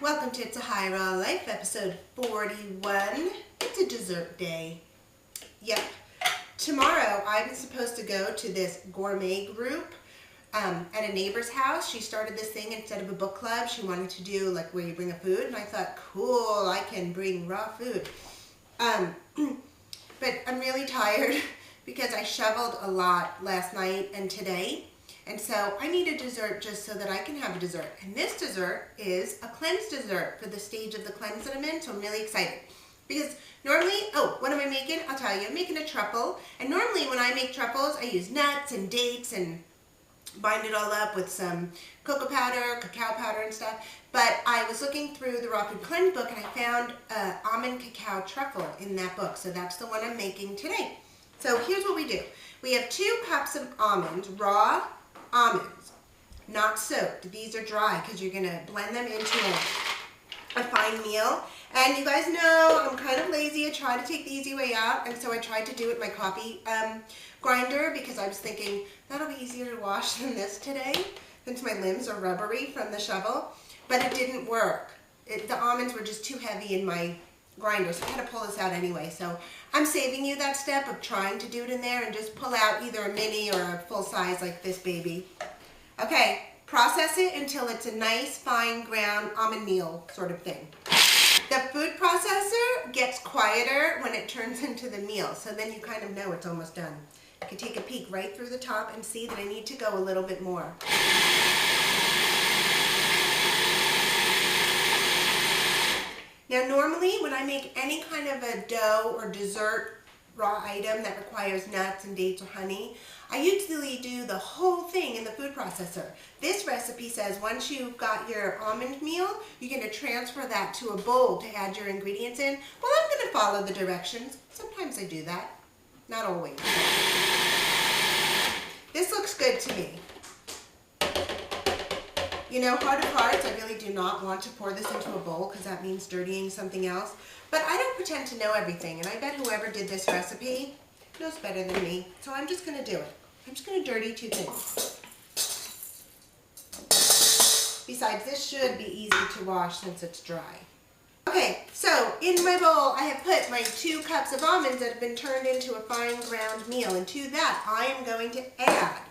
Welcome to It's a High Raw Life, episode 41. It's a dessert day. Yep. Tomorrow I'm supposed to go to this gourmet group at a neighbor's house. She started this thing instead of a book club. She wanted to do like where you bring a food, and I thought, cool, I can bring raw food. But I'm really tired because I shoveled a lot last night and today. And so I need a dessert just so that I can have a dessert. And this dessert is a cleanse dessert for the stage of the cleanse that I'm in, so I'm really excited. Because normally, what am I making? I'll tell you, I'm making a truffle. And normally when I make truffles, I use nuts and dates and bind it all up with some cocoa powder, cacao powder and stuff. But I was looking through the Raw Food Cleanse book and I found almond cacao truffle in that book. So that's the one I'm making today. So here's what we do. We have 2 cups of almonds, raw almonds, not soaked. These are dry because you're going to blend them into a fine meal. And you guys know I'm kind of lazy. I try to take the easy way out, and so I tried to do it in my coffee grinder because I was thinking that'll be easier to wash than this today since my limbs are rubbery from the shovel. But it didn't work. The almonds were just too heavy in my grinder, so I had to pull this out anyway. So I'm saving you that step of trying to do it in there and just pull out either a mini or a full size like this baby. Okay, process it until it's a nice fine ground almond meal sort of thing. The food processor gets quieter when it turns into the meal, so then you kind of know it's almost done. You can take a peek right through the top and see that I need to go a little bit more. Now normally when I make any kind of a dough or dessert raw item that requires nuts and dates or honey, I usually do the whole thing in the food processor. This recipe says once you've got your almond meal, you're going to transfer that to a bowl to add your ingredients in. Well, I'm going to follow the directions. Sometimes I do that. Not always. This looks good to me. You know, heart of hearts, I really do not want to pour this into a bowl because that means dirtying something else. But I don't pretend to know everything, and I bet whoever did this recipe knows better than me. So I'm just going to do it. I'm just going to dirty 2 things. Besides, this should be easy to wash since it's dry. Okay, so in my bowl I have put my 2 cups of almonds that have been turned into a fine ground meal. And to that I am going to add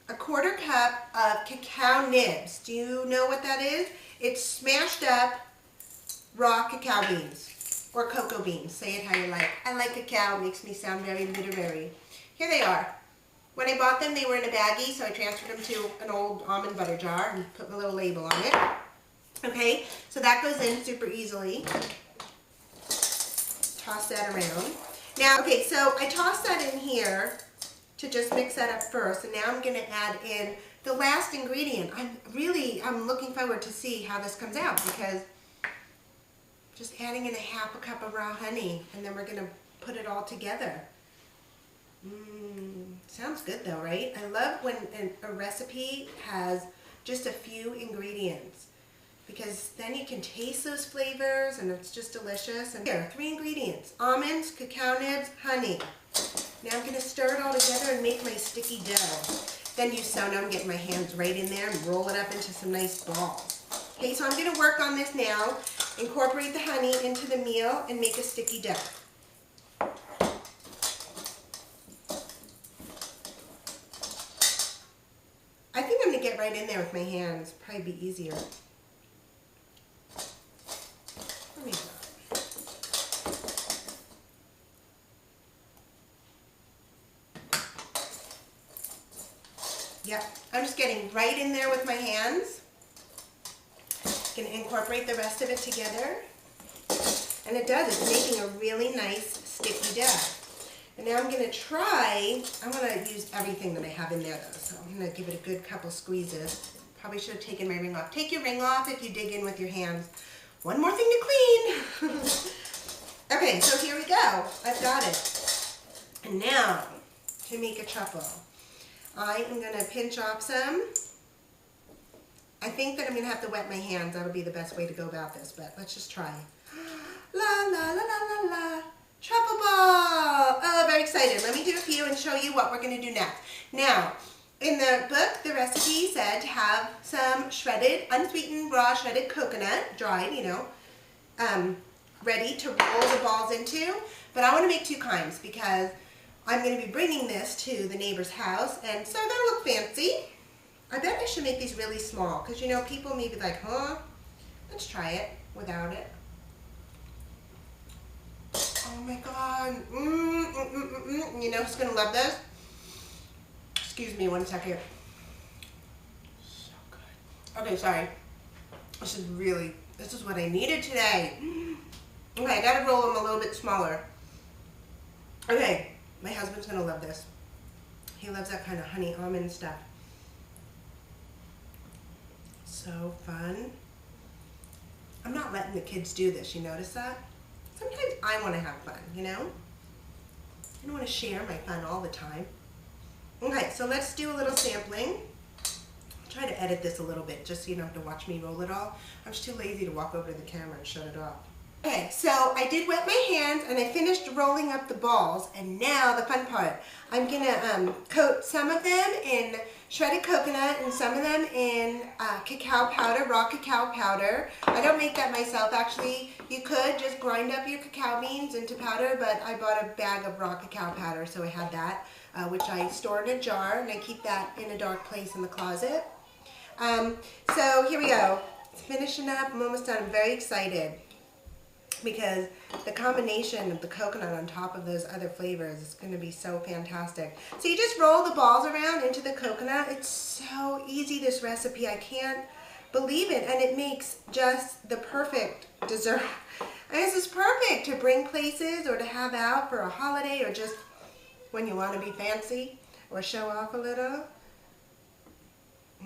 a 1/4 cup of cacao nibs. Do you know what that is? It's smashed up raw cacao beans or cocoa beans. Say it how you like. I like cacao. It makes me sound very literary. Here they are. When I bought them, they were in a baggie, so I transferred them to an old almond butter jar and put my little label on it. Okay, so that goes in super easily. Toss that around. Now, okay, so I tossed that in here to just mix that up first, and now I'm going to add in the last ingredient. I'm looking forward to see how this comes out because just adding in a 1/2 cup of raw honey, and then we're going to put it all together. Sounds good though, right? I love when a recipe has just a few ingredients because then you can taste those flavors and it's just delicious. And here, 3 ingredients: almonds, cacao nibs, honey. Now I'm going to stir it all together and make my sticky dough. Then now I'm getting my hands right in there and roll it up into some nice balls. Okay, so I'm going to work on this now, incorporate the honey into the meal and make a sticky dough. I think I'm going to get right in there with my hands. Probably be easier. Let me go. Yep, I'm just getting right in there with my hands. Going to incorporate the rest of it together. And it does, it's making a really nice sticky dough. And now I'm going to try, I want to use everything that I have in there though, so I'm going to give it a good couple squeezes. Probably should have taken my ring off. Take your ring off if you dig in with your hands. One more thing to clean. Okay, so here we go. I've got it. And now, to make a truffle. I am going to pinch off some. I think that I'm going to have to wet my hands. That'll be the best way to go about this, but let's just try. La la la la la la. Truffle ball! Oh, very excited. Let me do a few and show you what we're going to do next. Now, In the book, the recipe said to have some shredded, unsweetened, raw shredded coconut, dried, ready to roll the balls into. But I want to make 2 kinds because I'm going to be bringing this to the neighbor's house, and so they'll look fancy. I bet I should make these really small because, people may be like, huh? Let's try it without it. Oh my God. You know who's going to love this? Excuse me 1 second. So good. Okay, sorry. This is what I needed today. Okay, I gotta roll them a little bit smaller. Okay, my husband's gonna love this. He loves that kind of honey almond stuff. So fun. I'm not letting the kids do this, you notice that? Sometimes I want to have fun, I don't want to share my fun all the time. Okay, so let's do a little sampling. I'll try to edit this a little bit just so you don't have to watch me roll it all. I'm just too lazy to walk over to the camera and shut it off. Okay, so I did wet my hands and I finished rolling up the balls, and now the fun part. I'm gonna coat some of them in shredded coconut and some of them in cacao powder, raw cacao powder. I don't make that myself actually. You could just grind up your cacao beans into powder, but I bought a bag of raw cacao powder, so I had that, which I store in a jar, and I keep that in a dark place in the closet. So here we go. It's finishing up. I'm almost done. I'm very excited, because the combination of the coconut on top of those other flavors is going to be so fantastic. So you just roll the balls around into the coconut. It's so easy, this recipe. I can't believe it. And it makes just the perfect dessert. And this is perfect to bring places or to have out for a holiday or just when you want to be fancy or show off a little.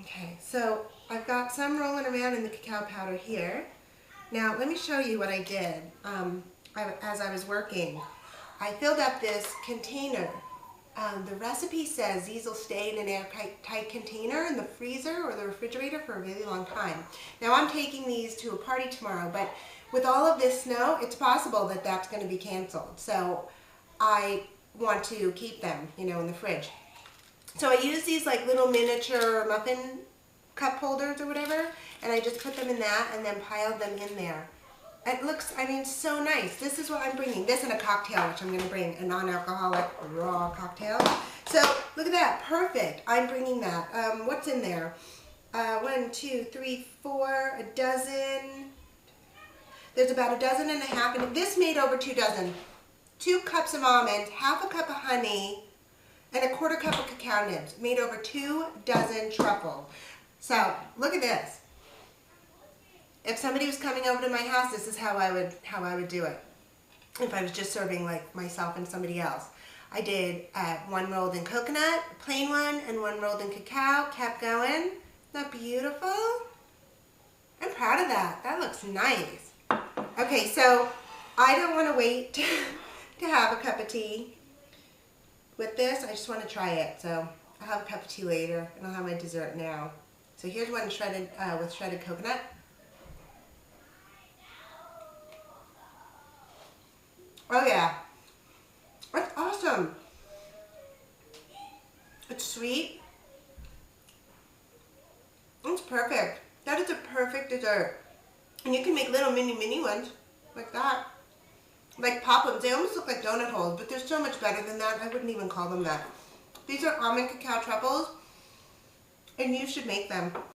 Okay, so I've got some rolling around in the cacao powder here. Now, let me show you what I did as I was working. I filled up this container. The recipe says these will stay in an airtight container in the freezer or the refrigerator for a really long time. Now, I'm taking these to a party tomorrow, but with all of this snow, it's possible that that's going to be canceled. So I want to keep them, in the fridge. So I use these like little miniature muffin cup holders or whatever, and I just put them in that and then piled them in there. It looks, so nice. This is what I'm bringing. This and a cocktail, which I'm going to bring, a non-alcoholic raw cocktail. So look at that, perfect. I'm bringing that. What's in there? 1, 2, 3, 4, a dozen. There's about 1.5 dozen, and this made over 2 dozen. 2 cups of almonds, 1/2 cup of honey, and 1/4 cup of cacao nibs. Made over 2 dozen truffles. So look at this. If somebody was coming over to my house, this is how I would do it. If I was just serving like myself and somebody else. I did 1 rolled in coconut, a plain one, and 1 rolled in cacao. Kept going. Isn't that beautiful? I'm proud of that. That looks nice. Okay, so I don't want to wait to have a cup of tea with this. I just want to try it. So I'll have a cup of tea later, and I'll have my dessert now. So here's one shredded with shredded coconut. Oh yeah, that's awesome. It's sweet. It's perfect. That is a perfect dessert. And you can make little mini ones like that. Like pop-ups. They almost look like donut holes, but they're so much better than that. I wouldn't even call them that. These are almond cacao truffles, and you should make them.